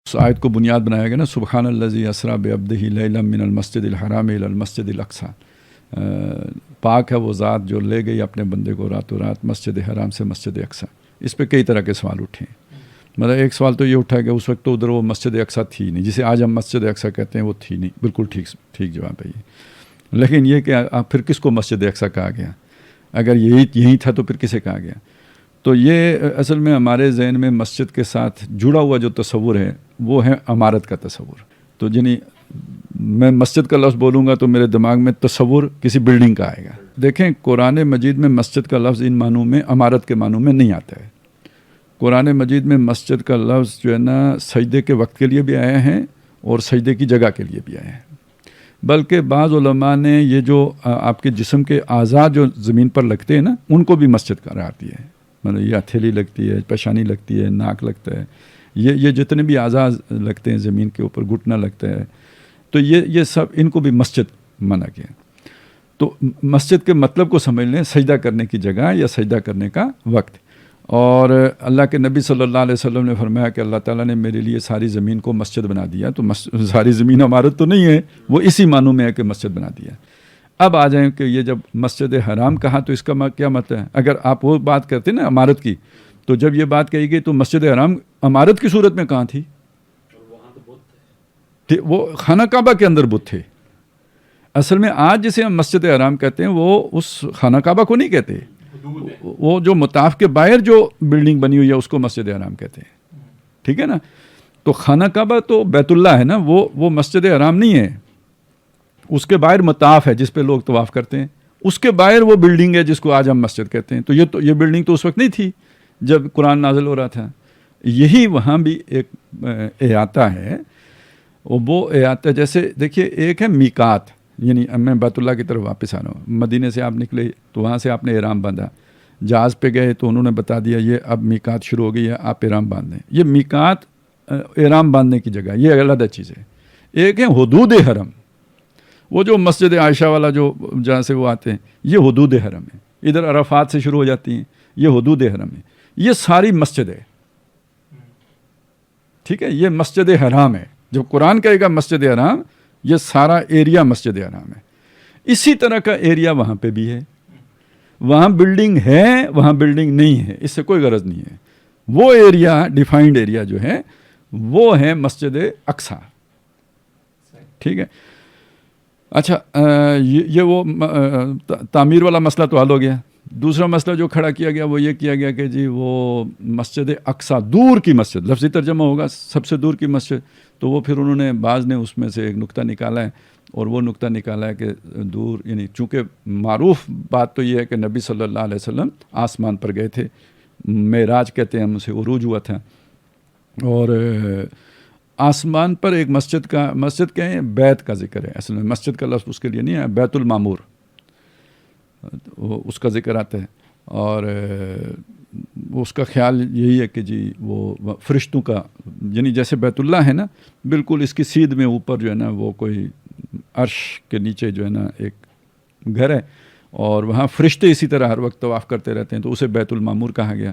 اس آیت کو بنیاد بنایا گیا نا، سبحان الذی اسریٰ بعبدہ لیلا من المسجد الحرام الی المسجد الاقصیٰ، پاک ہے وہ ذات جو لے گئی اپنے بندے کو راتوں رات مسجد حرام سے مسجد اقصیٰ۔ اس پہ کئی طرح کے سوال اٹھے ہیں۔ مطلب ایک سوال تو یہ اٹھا کہ اس وقت تو ادھر وہ مسجد اقصیٰ تھی نہیں، جسے آج ہم مسجد اقصیٰ کہتے ہیں وہ تھی نہیں، بالکل ٹھیک جواب ہے یہ۔ لیکن یہ کہ پھر کس کو مسجد اقصیٰ کہا گیا؟ اگر یہی تھا تو پھر کسے کہا گیا؟ تو یہ اصل میں ہمارے ذہن میں مسجد کے ساتھ جڑا ہوا جو تصور ہے وہ ہے عمارت کا تصور۔ تو یعنی میں مسجد کا لفظ بولوں گا تو میرے دماغ میں تصور کسی بلڈنگ کا آئے گا۔ دیکھیں قرآن مجید میں مسجد کا لفظ ان معنوں میں عمارت کے معنوں میں نہیں آتا ہے۔ قرآن مجید میں مسجد کا لفظ جو ہے نا سجدے کے وقت کے لیے بھی آیا ہے اور سجدے کی جگہ کے لیے بھی آیا ہے۔ بلکہ بعض علماء نے یہ جو آپ کے جسم کے اعضاء جو زمین پر لگتے ہیں نا ان کو بھی مسجد قرار دیا ہے۔ مطلب یہ ہتھیلی لگتی ہے، پیشانی لگتی ہے، ناک لگتا ہے، یہ جتنے بھی اعضاء لگتے ہیں زمین کے اوپر، گھٹنا لگتا ہے، تو یہ سب ان کو بھی مسجد مانا گیا۔ تو مسجد کے مطلب کو سمجھ لیں، سجدہ کرنے کی جگہ یا سجدہ کرنے کا وقت۔ اور اللہ کے نبی صلی اللہ علیہ وسلم نے فرمایا کہ اللہ تعالیٰ نے میرے لیے ساری زمین کو مسجد بنا دیا۔ تو ساری زمین عمارت تو نہیں ہے، وہ اسی معنوں میں ہے کہ مسجد بنا دیا۔ اب آ جائیں کہ یہ جب مسجد حرام کہا تو اس کا کیا مطلب ہے؟ اگر آپ وہ بات کرتے نا عمارت کی، تو جب یہ بات کہی گئی تو مسجد حرام عمارت کی صورت میں کہاں تھی؟ وہ خانہ کعبہ کے اندر بت تھے۔ اصل میں آج جسے ہم مسجد حرام کہتے ہیں وہ اس خانہ کعبہ کو نہیں کہتے، وہ جو مطاف کے باہر جو بلڈنگ بنی ہوئی ہے اس کو مسجد حرام کہتے ہیں، ٹھیک ہے نا؟ تو خانہ کعبہ تو بیت اللہ ہے نا، وہ مسجد حرام نہیں ہے۔ اس کے باہر مطاف ہے جس پہ لوگ طواف کرتے ہیں، اس کے باہر وہ بلڈنگ ہے جس کو آج ہم مسجد کہتے ہیں۔ تو یہ بلڈنگ تو اس وقت نہیں تھی جب قرآن نازل ہو رہا تھا۔ یہی وہاں بھی ایک احاطہ ہے، وہ احاطہ جیسے دیکھیے ایک ہے میقات، یعنی میں بیت اللہ کی طرف واپس آ رہا ہوں، مدینے سے آپ نکلے تو وہاں سے آپ نے احرام باندھا، جہاز پہ گئے تو انہوں نے بتا دیا یہ اب میقات شروع ہو گئی ہے، آپ احرام باندھ دیں۔ یہ میقات احرام باندھنے کی جگہ، یہ علیحدہ چیز ہے۔ ایک ہے حدود حرم، وہ جو مسجد عائشہ والا جو جہاں سے وہ آتے ہیں، یہ حدود حرم ہے، ادھر عرفات سے شروع ہو جاتی ہیں، یہ حدود حرم ہے، یہ ساری مسجد ہے، ٹھیک ہے؟ یہ مسجد حرام ہے۔ جب قرآن کہے گا مسجد حرام، یہ سارا ایریا مسجد حرام ہے۔ اسی طرح کا ایریا وہاں پہ بھی ہے، وہاں بلڈنگ ہے، وہاں بلڈنگ نہیں ہے، اس سے کوئی غرض نہیں ہے۔ وہ ایریا ڈیفائنڈ ایریا جو ہے وہ ہے مسجد اقصیٰ، ٹھیک ہے؟ اچھا، یہ وہ تعمیر والا مسئلہ تو حل ہو گیا۔ دوسرا مسئلہ جو کھڑا کیا گیا وہ یہ کیا گیا کہ جی وہ مسجد اقصیٰ، دور کی مسجد، لفظی ترجمہ ہوگا سب سے دور کی مسجد، تو وہ پھر انہوں نے بعض نے اس میں سے ایک نقطہ نکالا ہے، اور وہ نقطہ نکالا ہے کہ دور یعنی چونکہ معروف بات تو یہ ہے کہ نبی صلی اللہ علیہ وسلم آسمان پر گئے تھے، معراج کہتے ہیں ہم اسے، عروج ہوا تھا، اور آسمان پر ایک مسجد کہیں بیت کا ذکر ہے، اصل میں مسجد کا لفظ اس کے لیے نہیں ہے، بیت المعمور اس کا ذکر آتا ہے، اور اس کا خیال یہی ہے کہ جی وہ فرشتوں کا، یعنی جیسے بیت اللہ ہے نا، بالکل اس کی سیدھ میں اوپر جو ہے نا وہ کوئی عرش کے نیچے جو ہے نا ایک گھر ہے، اور وہاں فرشتے اسی طرح ہر وقت طواف کرتے رہتے ہیں، تو اسے بیت المعمور کہا گیا،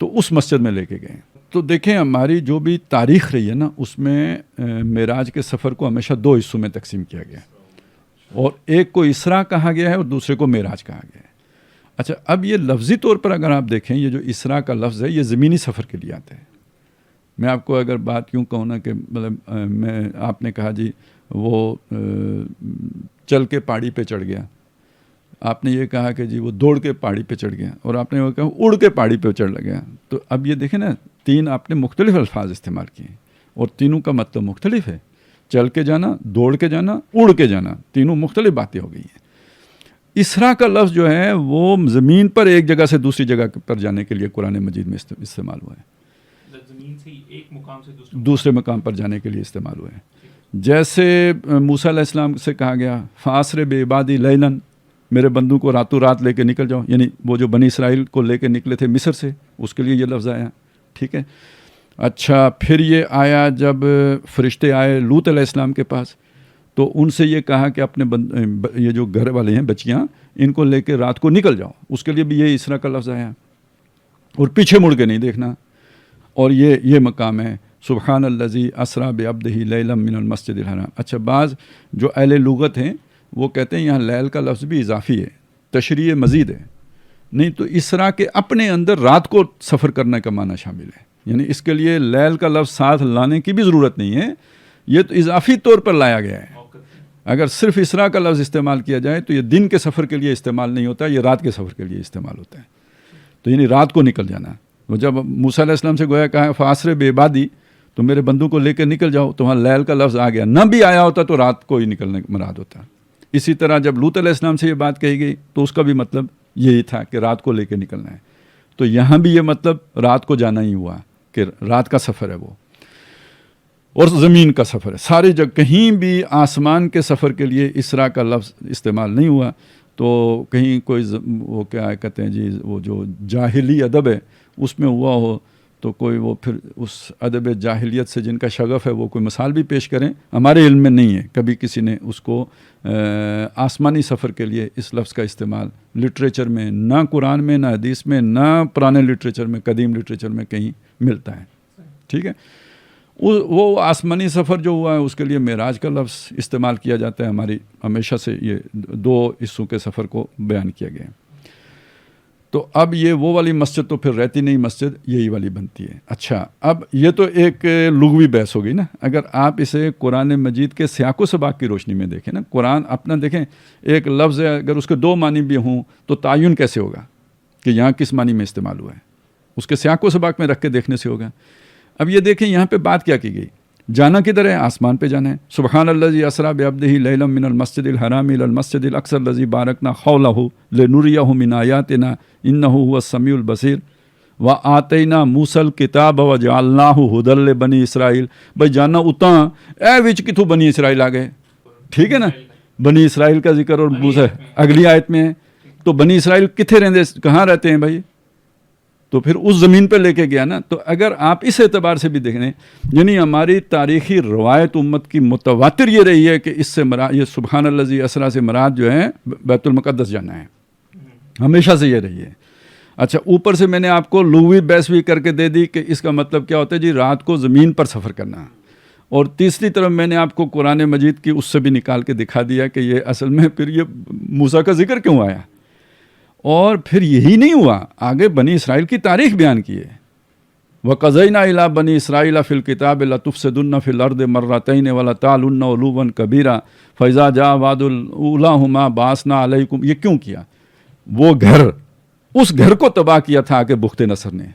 تو اس مسجد میں لے کے گئے۔ تو دیکھیں ہماری جو بھی تاریخ رہی ہے نا اس میں معراج کے سفر کو ہمیشہ دو حصوں میں تقسیم کیا گیا، اور ایک کو اسراء کہا گیا ہے اور دوسرے کو معراج کہا گیا ہے۔ اچھا، اب یہ لفظی طور پر اگر آپ دیکھیں، یہ جو اسراء کا لفظ ہے یہ زمینی سفر کے لیے آتا ہے۔ میں آپ کو اگر بات کیوں کہوں نا کہ مطلب آپ نے کہا جی وہ چل کے پہاڑی پہ چڑھ گیا، آپ نے یہ کہا کہ جی وہ دوڑ کے پہاڑی پہ چڑھ گیا، اور آپ نے وہ کہا اڑ کے پہاڑی پہ چڑھ گیا۔ تو اب یہ دیکھیں نا، تین آپ نے مختلف الفاظ استعمال کیے ہیں اور تینوں کا مطلب مختلف ہے، چل کے جانا، دوڑ کے جانا، اڑ کے جانا، تینوں مختلف باتیں ہو گئی ہیں۔ اسراء کا لفظ جو ہے وہ زمین پر ایک جگہ سے دوسری جگہ پر جانے کے لیے قرآن مجید میں استعمال ہوا ہے، زمین سے ایک مقام سے دوسرے مقام پر جانے کے لیے استعمال ہوئے ہیں۔ جیسے موسیٰ علیہ السلام سے کہا گیا فَأَسْرِ بِعِبَادِي لَيْلًا، میرے بندوں کو راتوں رات لے کے نکل جاؤ، یعنی وہ جو بنی اسرائیل کو لے کے نکلے تھے مصر سے، اس کے لیے یہ لفظ آیا، ٹھیک ہے؟ اچھا، پھر یہ آیا جب فرشتے آئے لوط علیہ السلام کے پاس، تو ان سے یہ کہا کہ اپنے یہ جو گھر والے ہیں بچیاں، ان کو لے کے رات کو نکل جاؤ، اس کے لیے بھی یہ اسراء کا لفظ آیا، اور پیچھے مڑ کے نہیں دیکھنا، اور یہ مقام ہے۔ سبحان الذی اسریٰ بعبدہ لیلا من المسجد الحرام. اچھا بعض جو اہل لغت ہیں وہ کہتے ہیں یہاں لیل کا لفظ بھی اضافی ہے، تشریح مزید ہے. نہیں تو اسراء کے اپنے اندر رات کو سفر کرنے کا معنی شامل ہے، یعنی اس کے لیے لیل کا لفظ ساتھ لانے کی بھی ضرورت نہیں ہے، یہ تو اضافی طور پر لایا گیا ہے. اگر صرف اسراء کا لفظ استعمال کیا جائے تو یہ دن کے سفر کے لیے استعمال نہیں ہوتا، یہ رات کے سفر کے لیے استعمال ہوتا ہے. تو یعنی رات کو نکل جانا. وہ جب موسیٰ علیہ السلام سے گویا کہا فاسر بعبادی، تو میرے بندوں کو لے کے نکل جاؤ، تو وہاں لیل کا لفظ آ گیا، نہ بھی آیا ہوتا تو رات کو ہی نکلنے مراد ہوتا. اسی طرح جب لوط علیہ السلام سے یہ بات کہی گئی تو اس کا بھی مطلب یہی تھا کہ رات کو لے کے نکلنا ہے. تو یہاں بھی یہ مطلب رات کو جانا ہی ہوا کہ رات کا سفر ہے وہ، اور زمین کا سفر ہے. ساری جگہ کہیں بھی آسمان کے سفر کے لیے اسراء کا لفظ استعمال نہیں ہوا. تو کہیں کوئی وہ کیا کہتے ہیں جی، وہ جو جاہلی ادب ہے اس میں ہوا ہو تو کوئی وہ پھر اس ادب جاہلیت سے جن کا شغف ہے وہ کوئی مثال بھی پیش کریں. ہمارے علم میں نہیں ہے کبھی کسی نے اس کو آسمانی سفر کے لیے اس لفظ کا استعمال لٹریچر میں، نہ قرآن میں، نہ حدیث میں، نہ پرانے لٹریچر میں، قدیم لٹریچر میں کہیں ملتا ہے. ٹھیک ہے. وہ آسمانی سفر جو ہوا ہے اس کے لیے معراج کا لفظ استعمال کیا جاتا ہے. ہماری ہمیشہ سے یہ دو حصوں کے سفر کو بیان کیا گیا ہے. تو اب یہ وہ والی مسجد تو پھر رہتی نہیں، مسجد یہی والی بنتی ہے. اچھا اب یہ تو ایک لغوی بحث ہوگی نا. اگر آپ اسے قرآن مجید کے سیاق و سباق کی روشنی میں دیکھیں نا، قرآن اپنا دیکھیں، ایک لفظ ہے اگر اس کے دو معنی بھی ہوں تو تعین کیسے ہوگا کہ یہاں کس معنی میں استعمال ہوا ہے؟ اس کے سیاق و سباق میں رکھ کے دیکھنے سے ہوگا. اب یہ دیکھیں یہاں پہ بات کیا کی گئی، جانا کدھر ہے؟ آسمان پہ جانا ہے. سبحان الذی اسریٰ بعبدہ لیلا من المسجد الحرام الی المسجد الاقصی الذی بارکنا حولہ لنریہ من آیاتنا انہ هو السمیع البصیر وآتینا موسیٰ الکتاب وجعلناہ ھدی لبنی اسرائیل. بھائی جانا اتاں اے وچ کتھوں بنی اسرائیل آ گئے؟ ٹھیک ہے نا، بنی اسرائیل کا ذکر اور موسیٰ اگلی آیت میں ہے. تو بنی اسرائیل کتھے رہتے، کہاں رہتے ہیں بھائی؟ تو پھر اس زمین پہ لے کے گیا نا. تو اگر آپ اس اعتبار سے بھی دیکھیں، یعنی ہماری تاریخی روایت امت کی متواتر یہ رہی ہے کہ اس سے مراد یہ سبحان الذی اسریٰ سے مراد جو ہے بیت المقدس جانا ہے، ہمیشہ سے یہ رہی ہے. اچھا اوپر سے میں نے آپ کو لغوی بحث بھی کر کے دے دی کہ اس کا مطلب کیا ہوتا ہے جی، رات کو زمین پر سفر کرنا. اور تیسری طرف میں نے آپ کو قرآن مجید کی اس سے بھی نکال کے دکھا دیا کہ یہ اصل میں پھر یہ موسیٰ کا ذکر کیوں آیا. اور پھر یہی نہیں ہوا، آگے بنی اسرائیل کی تاریخ بیان کی ہے. وَقَضَيْنَا إِلَىٰ بَنِي إِسْرَائِيلَ فِي الْكِتَابِ لَتُفْسِدُنَّ فِي الْأَرْضِ مَرَّتَيْنِ وَلَتَعْلُنَّ عُلُوًّا كَبِيرًا فَإِذَا جَاءَ وَعْدُ الْأُولَىٰ بَعَثْنَا عَلَيْكُمْ. یہ کیوں کیا؟ وہ گھر، اس گھر کو تباہ کیا تھا آ کے بخت نصر نے،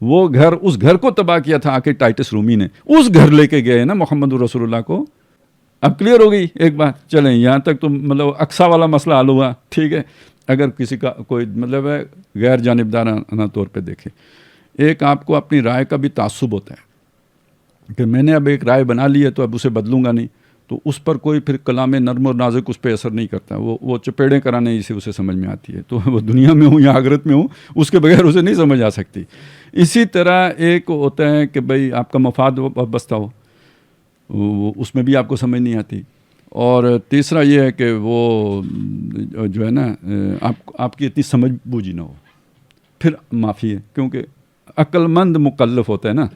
وہ گھر، اس گھر کو تباہ کیا تھا آ کے ٹائٹس رومی نے. اس گھر لے کے گئے نا محمد رسول اللہ کو. اب کلیئر ہو گئی ایک بات. چلیں یہاں تک تو مطلب اقصا والا مسئلہ حل ہوا. ٹھیک ہے. اگر کسی کا کوئی مطلب ہے غیر جانبدارانہ طور پہ دیکھے، ایک آپ کو اپنی رائے کا بھی تعصب ہوتا ہے کہ میں نے اب ایک رائے بنا لی ہے تو اب اسے بدلوں گا نہیں، تو اس پر کوئی پھر کلام نرم و نازک اس پہ اثر نہیں کرتا. وہ چپیڑیں کرانے ہی سے اسے سمجھ میں آتی ہے. تو وہ دنیا میں ہوں یا آخرت میں ہوں، اس کے بغیر اسے نہیں سمجھ آ سکتی. اسی طرح ایک ہوتا ہے کہ بھائی آپ کا مفاد وابستہ ہو، اس میں بھی آپ کو سمجھ نہیں آتی. اور تیسرا یہ ہے کہ وہ جو ہے نا آپ کی اتنی سمجھ بوجھی نہ ہو، پھر معافی ہے. کیونکہ عقل مند مکلف ہوتا ہے نا،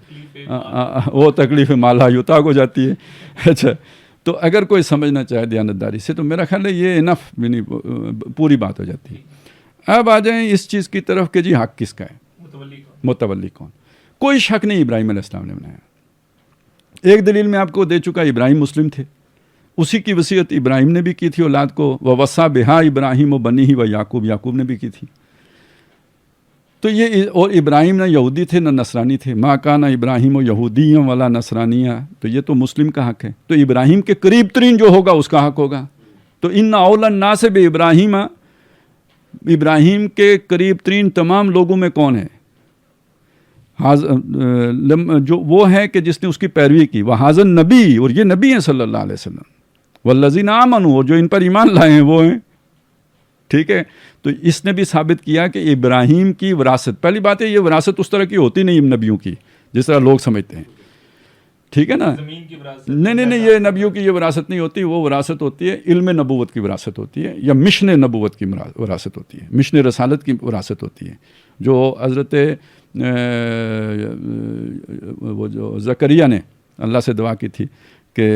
وہ تکلیف مالا یوتاق ہو جاتی ہے. اچھا تو اگر کوئی سمجھنا چاہے دیانتداری سے تو میرا خیال ہے یہ انف یعنی پوری بات ہو جاتی ہے. اب آ جائیں اس چیز کی طرف کہ جی حق کس کا ہے، متولی کون. کوئی شک نہیں ابراہیم علیہ السلام نے بنایا. ایک دلیل میں آپ کو دے چکا، ابراہیم مسلم تھے، اسی کی وصیت ابراہیم نے بھی کی تھی اولاد کو. ووصیٰ بہا ابراہیم و بنیہ و یعقوب، یعقوب نے بھی کی تھی. تو یہ اور ابراہیم نہ یہودی تھے نہ نصرانی تھے. ما کان ابراہیم و یہودی ولا نصرانیہ، تو یہ تو مسلم کا حق ہے. تو ابراہیم کے قریب ترین جو ہوگا اس کا حق ہوگا. تو ان اولی الناس بابراہیم، ابراہیم کے قریب ترین تمام لوگوں میں کون ہے؟ جو وہ ہے کہ جس نے اس کی پیروی کی. وہذا النبی، اور یہ نبی ہیں صلی اللہ علیہ وسلم. والذین آمنوا، اور جو ان پر ایمان لائے ہیں وہ ہیں. ٹھیک ہے. تو اس نے بھی ثابت کیا کہ ابراہیم کی وراثت، پہلی بات ہے یہ وراثت اس طرح کی ہوتی نہیں نبیوں کی جس طرح لوگ سمجھتے ہیں. ٹھیک ہے نا، نہیں یہ نبیوں کی یہ وراثت نہیں ہوتی. وہ وراثت ہوتی ہے علم نبوت کی وراثت ہوتی ہے، یا مشن نبوت کی وراثت ہوتی ہے، مشن رسالت کی وراثت ہوتی ہے. جو حضرت وہ جو زکریا نے اللہ سے دعا کی تھی کہ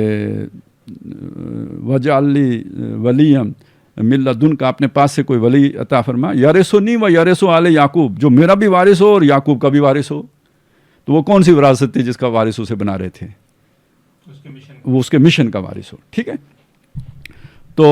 وجعلی ولیم من لدن کا، اپنے پاس سے کوئی ولی عطا فرما، یرثنی و یرث آل یعقوب، جو میرا بھی وارث ہو اور یعقوب کا بھی وارث ہو. تو وہ کون سی وراثت تھی جس کا وارث اسے بنا رہے تھے؟ وہ اس کے مشن کا وارث ہو. ٹھیک ہے. تو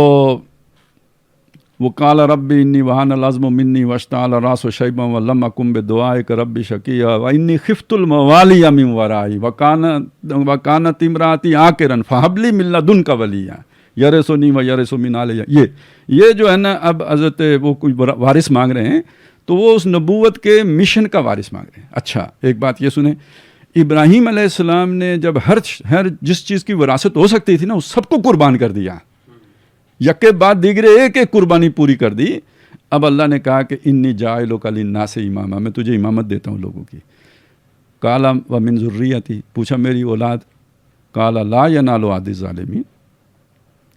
وہ قال ربی انی وہان العظم منی واشتعل الراس شیبا ولم اکن بدعائک ربی شقیا وانی خفت الموالی من ورائی وکانت امراتی عاقرا فہب لی من لدنک ولیا یرثنی و یرث من آل. یہ جو ہے نا، اب حضرت وہ کوئی وارث مانگ رہے ہیں تو وہ اس نبوت کے مشن کا وارث مانگ رہے ہیں. اچھا ایک بات یہ سنیں، ابراہیم علیہ السلام نے جب ہر جس چیز کی وراثت ہو سکتی تھی نا، اس سب کو قربان کر دیا، یک بعد دیگرے ایک ایک قربانی پوری کر دی. اب اللہ نے کہا کہ انی جاعلک للناس اماما، میں تجھے امامت دیتا ہوں لوگوں کی. قال ومن ذریتی، پوچھا میری اولاد. قال لا ینال عہد الظالمین،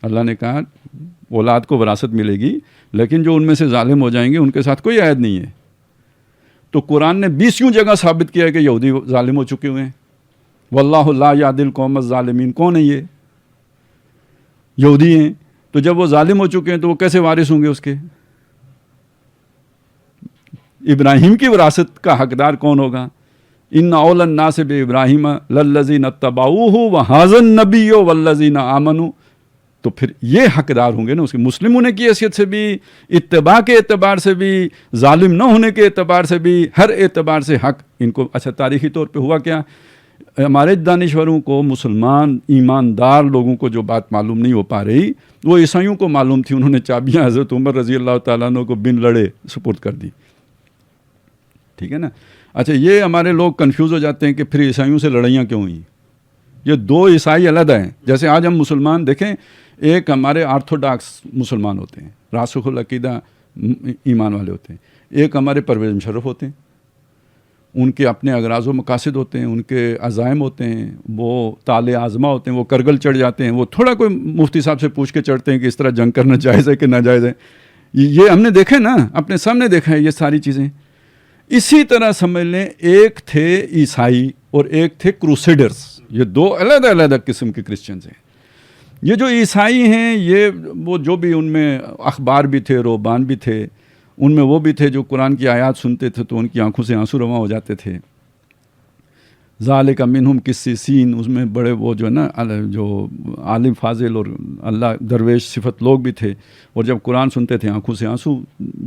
اللہ نے کہا اولاد کو وراثت ملے گی، لیکن جو ان میں سے ظالم ہو جائیں گے ان کے ساتھ کوئی عہد نہیں ہے. تو قرآن نے 20 جگہ ثابت کیا ہے کہ یہودی ظالم ہو چکے ہوئے ہیں. واللہ لا یہدی القوم الظالمین. کون ہے یہ؟ یہودی ہیں. تو جب وہ ظالم ہو چکے ہیں تو وہ کیسے وارث ہوں گے اس کے؟ ابراہیم کی وراثت کا حقدار کون ہوگا؟ ان اول الناس بابراہیم للذین اتبعوہ وہذا النبی والذین آمنوا. تو پھر یہ حقدار ہوں گے نا اس کے، مسلم ہونے کی حیثیت سے بھی، اتباع کے اعتبار سے بھی، ظالم نہ ہونے کے اعتبار سے بھی، ہر اعتبار سے حق ان کو. اچھا تاریخی طور پہ ہوا کیا؟ ہمارے دانشوروں کو، مسلمان ایماندار لوگوں کو جو بات معلوم نہیں ہو پا رہی، وہ عیسائیوں کو معلوم تھی. انہوں نے چابیاں حضرت عمر رضی اللہ تعالیٰ عنہ کو بن لڑے سپرد کر دی. ٹھیک ہے نا. اچھا یہ ہمارے لوگ کنفیوز ہو جاتے ہیں کہ پھر عیسائیوں سے لڑائیاں کیوں ہوئیں؟ یہ دو عیسائی علیحدہ ہیں. جیسے آج ہم مسلمان دیکھیں، ایک ہمارے آرتھوڈاکس مسلمان ہوتے ہیں، راسخ العقیدہ ایمان والے ہوتے ہیں. ایک ہمارے پرویز مشرف ہوتے ہیں، ان کے اپنے اغراض و مقاصد ہوتے ہیں، ان کے عزائم ہوتے ہیں، وہ تالِ آزما ہوتے ہیں، وہ کرگل چڑھ جاتے ہیں. وہ تھوڑا کوئی مفتی صاحب سے پوچھ کے چڑھتے ہیں کہ اس طرح جنگ کرنا جائز ہے کہ ناجائز ہے. یہ ہم نے دیکھا نا، اپنے سامنے دیکھا ہے یہ ساری چیزیں. اسی طرح سمجھ لیں ایک تھے عیسائی اور ایک تھے کروسیڈرز. یہ دو علیحدہ علیحدہ قسم کے کرسچنز ہیں. یہ جو عیسائی ہیں، یہ وہ جو بھی ان میں اخبار بھی تھے، روبان بھی تھے، ان میں وہ بھی تھے جو قرآن کی آیات سنتے تھے تو ان کی آنکھوں سے آنسو رواں ہو جاتے تھے. ذالک منہم قسیسین، اس میں بڑے وہ جو ہے نا جو عالم فاضل اور اللہ درویش صفت لوگ بھی تھے، اور جب قرآن سنتے تھے آنکھوں سے آنسو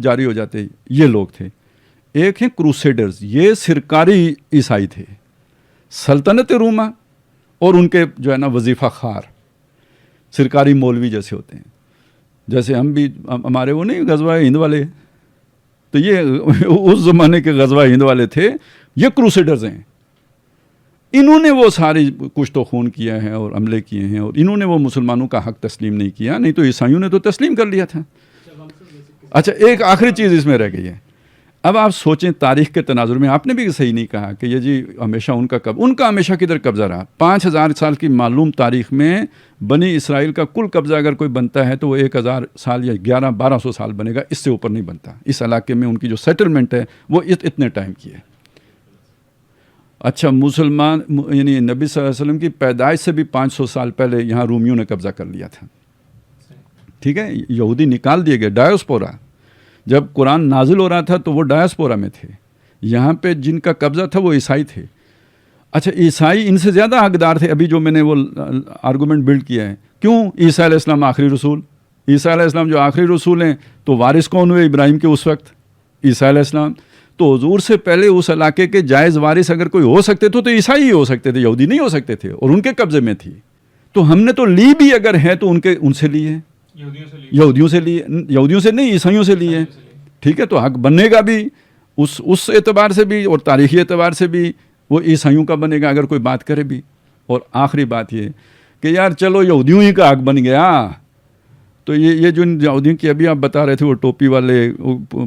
جاری ہو جاتے. یہ لوگ تھے. ایک ہیں کروسیڈرز، یہ سرکاری عیسائی تھے، سلطنت روما اور ان کے جو ہے نا وظیفہ خار سرکاری مولوی جیسے ہوتے ہیں. جیسے ہم بھی، ہمارے وہ نہیں غزوہ ہند والے، تو یہ اس زمانے کے غزوہ ہند والے تھے. یہ کروسیڈرز ہیں. انہوں نے وہ ساری کچھ تو خون کیا ہے اور حملے کیے ہیں، اور انہوں نے وہ مسلمانوں کا حق تسلیم نہیں کیا. نہیں تو عیسائیوں نے تو تسلیم کر لیا تھا. اچھا ایک آخری چیز اس میں رہ گئی ہے. اب آپ سوچیں تاریخ کے تناظر میں، آپ نے بھی صحیح نہیں کہا کہ یہ جی ہمیشہ ان کا ہمیشہ کدھر قبضہ رہا. 5000 سال کی معلوم تاریخ میں بنی اسرائیل کا کل قبضہ اگر کوئی بنتا ہے تو وہ 1000 سال یا 1200 سال بنے گا، اس سے اوپر نہیں بنتا. اس علاقے میں ان کی جو سیٹلمنٹ ہے وہ اتنے ٹائم کی ہے. اچھا مسلمان یعنی نبی صلی اللہ علیہ وسلم کی پیدائش سے بھی 500 سال پہلے یہاں رومیوں نے قبضہ کر لیا تھا. ٹھیک ہے. یہودی نکال دیے گئے، ڈایوسپورا. جب قرآن نازل ہو رہا تھا تو وہ ڈایاسپورا میں تھے. یہاں پہ جن کا قبضہ تھا وہ عیسائی تھے. اچھا عیسائی ان سے زیادہ حقدار تھے. ابھی جو میں نے وہ آرگومنٹ بلڈ کیا ہے، کیوں عیسیٰ علیہ السلام آخری رسول، عیسیٰ علیہ السلام جو آخری رسول ہیں تو وارث کون ہوئے ابراہیم کے اس وقت؟ عیسیٰ علیہ السلام. تو حضور سے پہلے اس علاقے کے جائز وارث اگر کوئی ہو سکتے تو عیسائی ہی ہو سکتے تھے، یہودی نہیں ہو سکتے تھے، اور ان کے قبضے میں تھی. تو ہم نے تو لی بھی اگر ہے تو ان سے لی ہے، یہودیوں سے لی، یہودیوں سے نہیں عیسائیوں سے لی ہے. ٹھیک ہے. تو حق بنے گا بھی اس اعتبار سے بھی اور تاریخی اعتبار سے بھی وہ عیسائیوں کا بنے گا اگر کوئی بات کرے بھی. اور آخری بات یہ کہ یار چلو یہودیوں ہی کا حق بن گیا. تو یہ جو یہودیوں کی ابھی آپ بتا رہے تھے، وہ ٹوپی والے،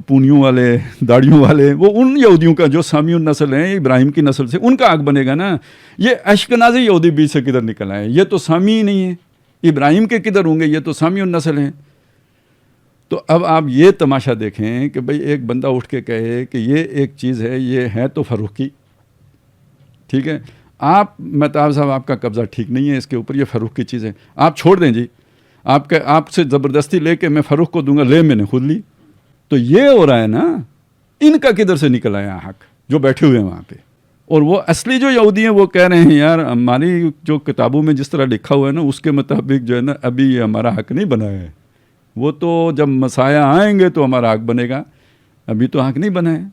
پونیوں والے، داڑھیوں والے، وہ ان یہودیوں کا جو سامی نسل ہیں ابراہیم کی نسل سے، ان کا حق بنے گا نا. یہ اشکنازی یہودی بیچ سے کدھر نکل آئے؟ یہ تو سامی ہی نہیں ہے. ابراہیم کے کدھر ہوں گے؟ یہ تو سامی نسل ہیں. تو اب آپ یہ تماشا دیکھیں کہ بھئی ایک بندہ اٹھ کے کہے کہ یہ ایک چیز ہے، یہ ہے تو فروخی، ٹھیک ہے، آپ مہتاب صاحب آپ کا قبضہ ٹھیک نہیں ہے اس کے اوپر، یہ فروخ کی چیز ہے، آپ چھوڑ دیں جی، آپ سے زبردستی لے کے میں فروخ کو دوں گا، لے میں نے خود لی. تو یہ ہو رہا ہے نا، ان کا کدھر سے نکل آیا حق جو بیٹھے ہوئے ہیں وہاں پہ. اور وہ اصلی جو یہودی ہیں وہ کہہ رہے ہیں یار ہماری جو کتابوں میں جس طرح لکھا ہوا ہے نا اس کے مطابق جو ہے نا ابھی یہ ہمارا حق نہیں بنا ہے، وہ تو جب مسیح آئیں گے تو ہمارا حق بنے گا، ابھی تو حق نہیں بنا ہے.